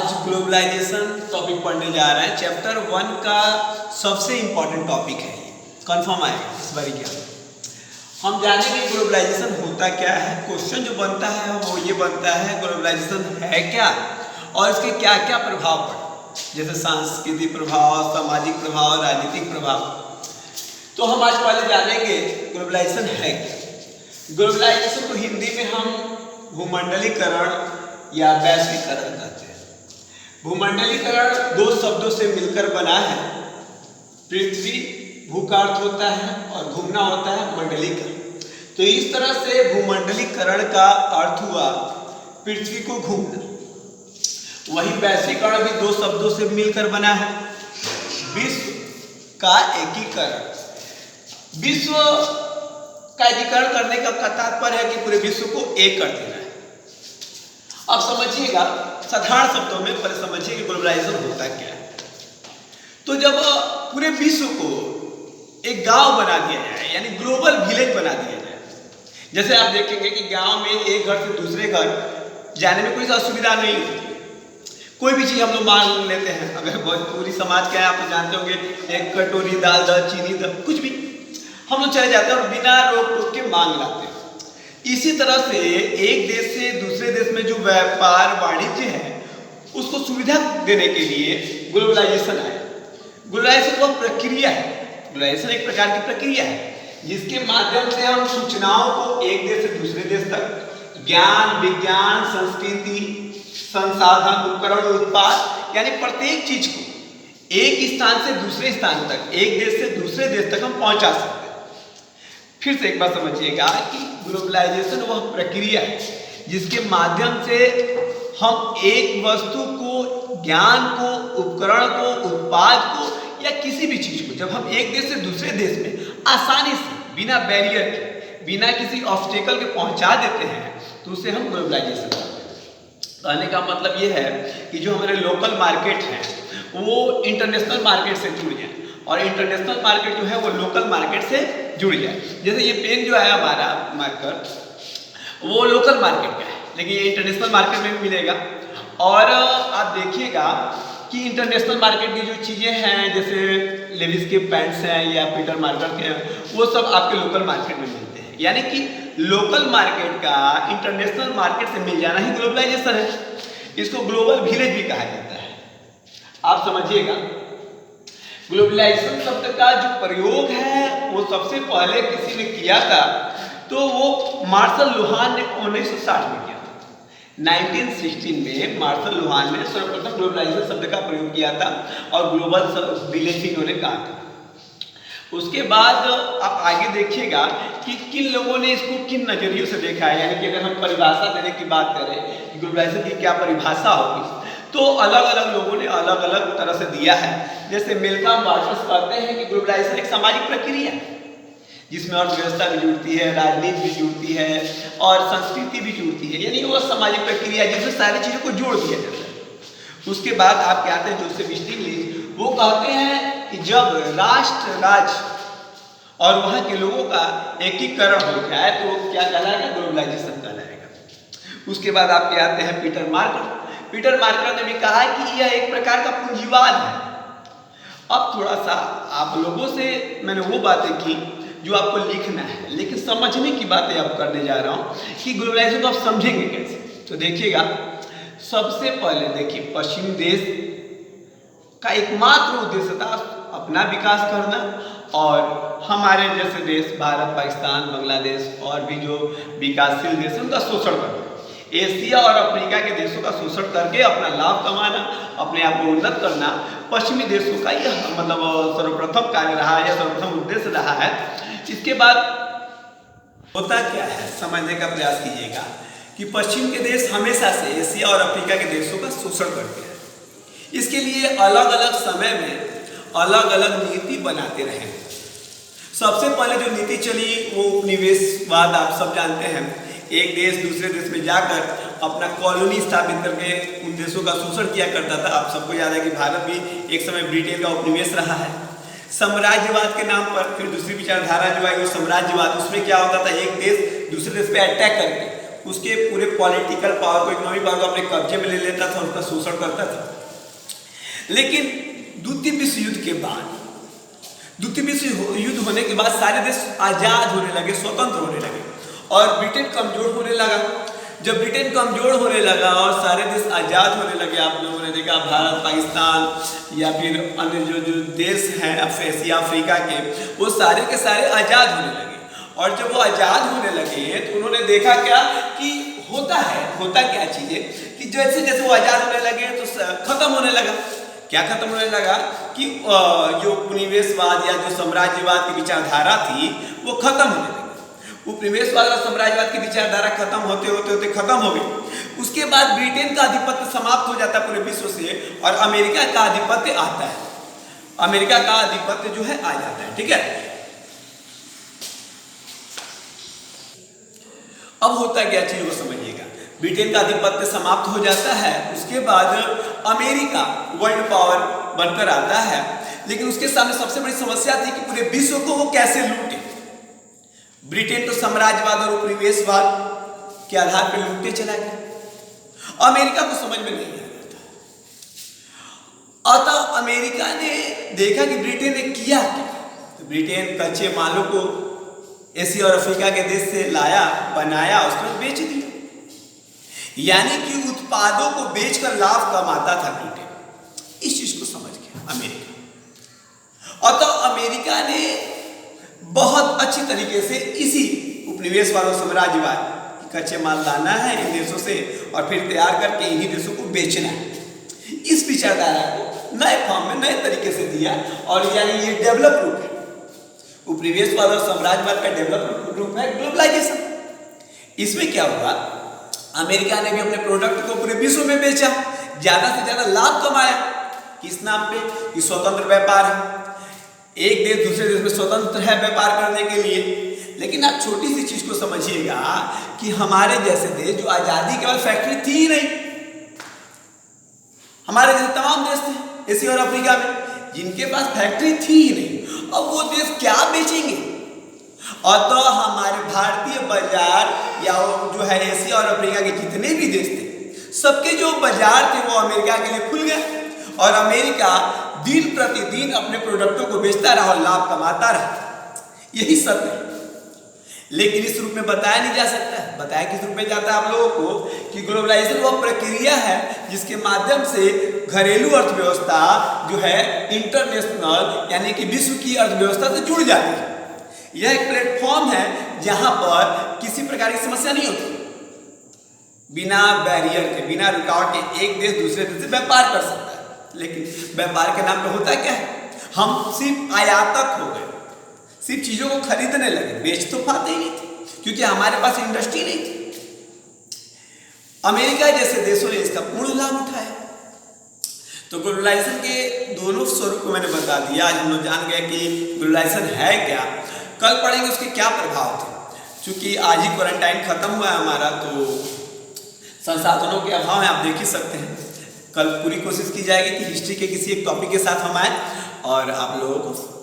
आज globalisation topic पढ़ने जा रहे हैं। चैप्टर 1 का सबसे इम्पोर्टेंट टॉपिक है ये, कंफर्म आएगा इस बार क्या। हम जानेंगे ग्लोबलाइजेशन होता क्या है। क्वेश्चन जो बनता है वो ये बनता है ग्लोबलाइजेशन है क्या और इसके क्या क्या प्रभाव पड़े, जैसे सांस्कृतिक प्रभाव, सामाजिक प्रभाव, राजनीतिक प्रभाव। तो हम आज पहले जानेंगे ग्लोबलाइजेशन है क्या। ग्लोबलाइजेशन को हिंदी में हम भूमंडलीकरण या वैश्वीकरण कहते हैं। भूमंडलीकरण दो शब्दों से मिलकर बना है। पृथ्वी भू का अर्थ होता है और घूमना होता है मंडलीकरण। तो इस तरह से भूमंडलीकरण का अर्थ हुआ पृथ्वी को घूमना। वही वैश्वीकरण भी दो शब्दों से मिलकर बना है। विश्व का एकीकरण। विश्व का एकीकरण करने का तात्पर्य है कि पूरे विश्व को एक कर देना है। अब समझिएगा साधारण शब्दों में, पहले समझिए कि ग्लोबलाइजेशन होता क्या है। तो जब पूरे विश्व को एक गांव बना दिया जाए, यानी ग्लोबल विलेज बना दिया जाए, जैसे आप देखेंगे कि गांव में एक घर से दूसरे घर जाने में कोई असुविधा नहीं होती। कोई भी चीज़ हम लोग मांग लेते हैं, अगर भोजपुरी समाज का है आप तो जानते होंगे, एक कटोरी दाल द, चीनी द, कुछ भी हम लोग चले जाते हैं और बिना रोक टोक के मांग लाते हैं। इसी तरह से एक देश से दूसरे देश में जो व्यापार वाणिज्य है उसको सुविधा देने के लिए ग्लोबलाइजेशन है। ग्लोबलाइजेशन वह प्रक्रिया है, ग्लोबलाइजेशन एक प्रकार की प्रक्रिया है जिसके माध्यम से हम सूचनाओं को एक देश से दूसरे देश तक, ज्ञान, विज्ञान, संस्कृति, संसाधन, उपकरण, उत्पाद, यानी प्रत्येक चीज को एक स्थान से दूसरे स्थान तक, एक देश से दूसरे देश तक हम पहुंचा सकते हैं। फिर से एक बार समझिएगा कि ग्लोबलाइजेशन वह प्रक्रिया है जिसके माध्यम से हम एक वस्तु को, ज्ञान को, उपकरण को, उत्पाद को या किसी भी चीज को जब हम एक देश से दूसरे देश में आसानी से, बिना बैरियर के, बिना किसी ऑब्स्टेकल के पहुंचा देते हैं तो उसे हम ग्लोबलाइजेशन कहते हैं। कहने का मतलब ये है कि जो हमारे लोकल मार्केट हैं वो इंटरनेशनल मार्केट से जुड़ जाए और इंटरनेशनल मार्केट जो है वो लोकल मार्केट से जुड़ जाए। जैसे ये पेन जो है हमारा मार्कर, वो लोकल मार्केट का है लेकिन ये इंटरनेशनल मार्केट में भी मिलेगा। और आप देखिएगा कि इंटरनेशनल मार्केट की जो चीज़ें हैं, जैसे लेविस के पैंट्स हैं या पीटर मार्कर के हैं, वो सब आपके लोकल मार्केट में मिलते हैं। यानी कि लोकल मार्केट का इंटरनेशनल मार्केट से मिल जाना ही ग्लोबलाइजेशन है। इसको ग्लोबल विलेज भी कहा जाता है। आप समझिएगा ग्लोबलाइजेशन शब्द का जो प्रयोग है वो सबसे पहले किसी ने किया था, तो वो मार्शल लुहान ने 1960 में किया था। 1916 में मार्शल लुहान ने सर्वप्रथम ग्लोबलाइजेशन शब्द का प्रयोग किया था और ग्लोबल विलेज भी उन्होंने कहा था। उसके बाद आप आगे देखिएगा कि किन लोगों ने इसको किन नजरियों से देखा है। यानी कि अगर हम परिभाषा देने की बात करें कि ग्लोबलाइजेशन की क्या परिभाषा होगी, तो अलग अलग लोगों ने अलग अलग तरह से दिया है। जैसे मेलकम वाटर्स कहते हैं कि ग्लोबलाइजेशन एक सामाजिक प्रक्रिया है जिसमें अर्थव्यवस्था भी जुड़ती है, राजनीति भी जुड़ती है और संस्कृति भी जुड़ती है। यानी वो सामाजिक प्रक्रिया है जिसमें सारी चीज़ों को जोड़ दिया जाता है। उसके बाद आप क्या आते हैं जोसेफ स्टिग्लिट्ज़, वो कहते हैं कि जब राष्ट्र, राज्य और वहाँ के लोगों का एकीकरण हो जाए तो क्या कहलाएगा, ग्लोबलाइजेशन कहलाएगा। उसके बाद आप क्या आते हैं पीटर मार्कर। पीटर मार्कर ने भी कहा कि यह एक प्रकार का पूंजीवाद है। अब थोड़ा सा आप लोगों से मैंने वो बातें की जो आपको लिखना है, लेकिन समझने की बातें अब करने जा रहा हूँ कि ग्लोबलाइजेशन को आप समझेंगे कैसे। तो देखिएगा, सबसे पहले देखिए पश्चिमी देश का एकमात्र उद्देश्य था अपना विकास करना और हमारे जैसे देश भारत, पाकिस्तान, बांग्लादेश और भी जो विकासशील देश हैं उनका शोषण करना। एशिया और अफ्रीका के देशों का शोषण करके अपना लाभ कमाना, अपने आप को उन्नत करना पश्चिमी देशों का यह मतलब सर्वप्रथम कार्य रहा है या सर्वप्रथम उद्देश्य रहा है। इसके बाद होता क्या है समझने का प्रयास कीजिएगा कि पश्चिम के देश हमेशा से एशिया और अफ्रीका के देशों का शोषण करते हैं। इसके लिए अलग अलग समय में अलग अलग नीति बनाते रहे। सबसे पहले जो नीति चली वो उपनिवेशवाद, आप सब जानते हैं। एक देश दूसरे देश में जाकर अपना कॉलोनी स्थापित करके उन देशों का शोषण किया करता था। आप सबको याद है कि भारत भी एक समय ब्रिटेन का उपनिवेश रहा है। साम्राज्यवाद के नाम पर फिर दूसरी विचारधारा जो आई वो साम्राज्यवाद। उसमें क्या होता था, एक देश दूसरे देश पे अटैक करके उसके पूरे पॉलिटिकल पावर को, इकोनॉमिक पावर को अपने कब्जे में ले लेता था, उसका शोषण करता था। लेकिन द्वितीय विश्व युद्ध के बाद, द्वितीय विश्व युद्ध होने के बाद सारे देश आजाद होने लगे, स्वतंत्र होने लगे और ब्रिटेन कमजोर होने लगा। जब ब्रिटेन कमजोर होने लगा और सारे देश आजाद होने लगे, आप लोगों ने देखा भारत, पाकिस्तान या फिर अन्य जो देश हैं एशिया अफ्रीका के, वो सारे के सारे आजाद होने लगे। और जब वो आजाद होने लगे तो उन्होंने देखा क्या कि होता क्या चीज़ है कि जैसे जैसे वो आजाद होने लगे तो खत्म होने लगा। क्या खत्म होने लगा कि जो उपनिवेशवाद या जो साम्राज्यवाद की विचारधारा थी वो खत्म होने लगी। उपनिवेशवाद और साम्राज्यवाद की विचारधारा खत्म होते होते होते खत्म हो गई। उसके बाद ब्रिटेन का आधिपत्य समाप्त हो जाता है पूरे विश्व से और अमेरिका का आधिपत्य आता है। अमेरिका का आधिपत्य जो है आ जाता है, ठीक है। अब होता क्या, चीजों को समझिएगा। ब्रिटेन का आधिपत्य समाप्त हो जाता है, उसके बाद अमेरिका वर्ल्ड पावर बनकर आता है। लेकिन उसके सामने सबसे बड़ी समस्या थी कि पूरे विश्व को वो कैसे लूटे। ब्रिटेन तो साम्राज्यवाद और उपनिवेशवाद के आधार पर लूटते चला गया। अमेरिका को समझ में नहीं आ रहा था। अतः अमेरिका ने देखा कि ब्रिटेन ने किया क्या, तो ब्रिटेन कच्चे मालों को एशिया और अफ्रीका के देश से लाया, बनाया, उसके बाद बेच दिया। यानी कि उत्पादों को बेचकर लाभ कमाता था ब्रिटेन। इस चीज को समझ गया अमेरिका। अतः अमेरिका ने बहुत अच्छी तरीके से इसी उपनिवेशवाद और साम्राज्यवाद कच्चे माल लाना है इन देशों से और फिर तैयार करके इन्हीं देशों को बेचना है। इस विचारधारा को नए फॉर्म में नए तरीके से दिया और यानी ये डेवलप रूप है। उपनिवेशवाद और साम्राज्यवाद का डेवलप रूप है ग्लोबलाइजेशन। इसमें क्या हुआ, अमेरिका ने भी अपने प्रोडक्ट को पूरे विश्व में बेचा, ज्यादा से ज्यादा लाभ कमाया। किस नाम पे कि स्वतंत्र व्यापार है, एक देश दूसरे देश में स्वतंत्र है व्यापार करने के लिए। लेकिन आप छोटी सी चीज को समझिएगा कि हमारे जैसे देश जो आजादी के बाद फैक्ट्री थी ही नहीं, हमारे जैसे तमाम देश थे एशिया और अफ्रीका में जिनके पास फैक्ट्री थी ही नहीं, अब वो देश क्या बेचेंगे। और तो हमारे भारतीय बाजार या जो है एशिया और अफ्रीका के जितने भी देश थे, सबके जो बाजार थे वो अमेरिका के लिए खुल गए और अमेरिका दिन प्रतिदिन अपने प्रोडक्टों को बेचता रहा और लाभ कमाता रहा। यही सत्य है। लेकिन इस रूप में बताया नहीं जा सकता। बताया किस रूप में जाता है आप लोगों को कि ग्लोबलाइजेशन वह प्रक्रिया है जिसके माध्यम से घरेलू अर्थव्यवस्था जो है इंटरनेशनल यानी कि विश्व की अर्थव्यवस्था से जुड़ जाती है। यह एक प्लेटफॉर्म है जहां पर किसी प्रकार की समस्या नहीं होती, बिना बैरियर के, बिना रुकावट के एक देश दूसरे देश से व्यापार कर सकता है। लेकिन व्यापार के नाम पे होता क्या है, हम सिर्फ आयातक हो गए, सिर्फ चीजों को खरीदने लगे, बेच तो पाते ही नहीं थे क्योंकि हमारे पास इंडस्ट्री नहीं थी। अमेरिका जैसे देशों ने इसका पूर्ण लाभ उठाया। तो ग्लोबलाइजेशन के दोनों स्वरूप को मैंने बता दिया। आज हम लोग जान गए कि ग्लोबलाइजेशन है क्या, कल पढ़ेंगे उसके क्या प्रभाव थे। क्योंकि आज ही क्वारंटाइन खत्म हुआ है हमारा, तो संसाधनों के अभाव में आप देख ही सकते हैं। कल पूरी कोशिश की जाएगी कि हिस्ट्री के किसी एक टॉपिक के साथ हम आए और आप लोगों को